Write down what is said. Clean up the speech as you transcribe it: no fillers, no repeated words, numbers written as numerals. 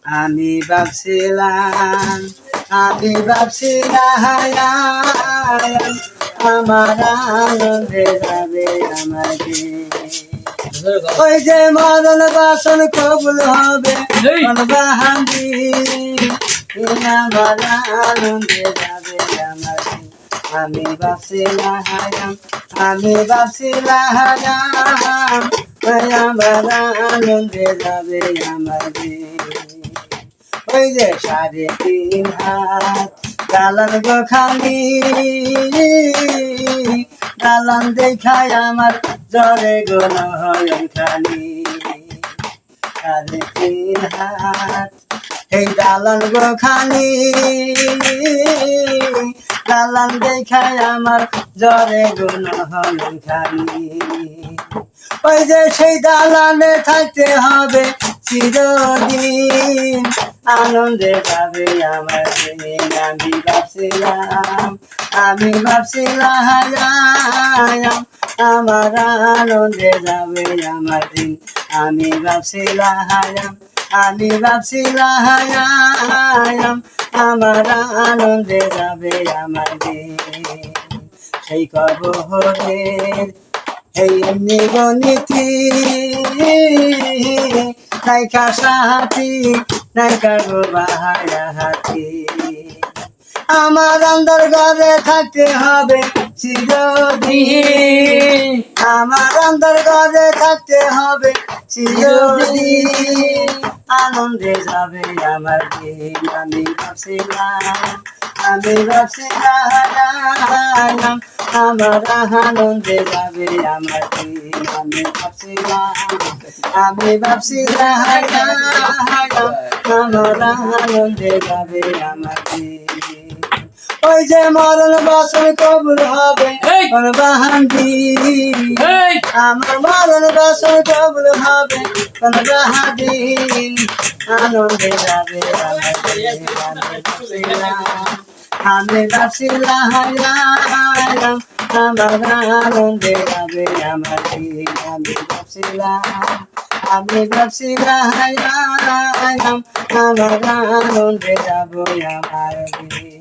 আমি ভাবছিলাম আমার আনন্দে যাবে আমার দিন। ওই যে মরণ বাসন কবুল হবে বাহান্দি আমার আনন্দে যাবে আমার দিন। আমি ভাবছিলাম আমার আনন্দে যাবে আমার দিন। ওই যে 3.5 হাত দালান গো খালি দালান দেখায় আমার জ্বরে গো নয়ন খালি। 3.5 হাত এই দালান গো খালি দালান দেখায় আমার জ্বরে গো নয়ন খালি। ওই যে সেই দালানে থাকতে হবে চিরদিন আনন্দে যাবে আমার দিন। আমি ভাবছিলাম আমার আনন্দে যাবে আমার দিন। আমি ভাবছিলাম আমার আনন্দে যাবে আমার দিন। সেই কবরের এই এমনি গণিতি নাইকা সাথী নাইকা গো বাহারা হাতি। আমার অন্দর ঘরে থাকতে হবে চিরদিন আমার অন্দর ঘরে থাকতে হবে চিরদিন আনন্দে যাবে আমার দিন। আমি ভাবছিলাম আমার আনন্দে যাবে আমার দিন। আমি ভাবছিলাম আমার আনন্দে যাবে আমার দিন। ওই যে মরণ বাসন কবুল হবে বাহান্দি আমার মরণ বাসন কবুল হবে বাহাদিন আনন্দে যাবে আমার দিন। আমি ভাবছিলাম আমার আনন্দে যাবে আমার দিন। আমি ভাবছিলাম আমার আনন্দে যাব আমার দিন।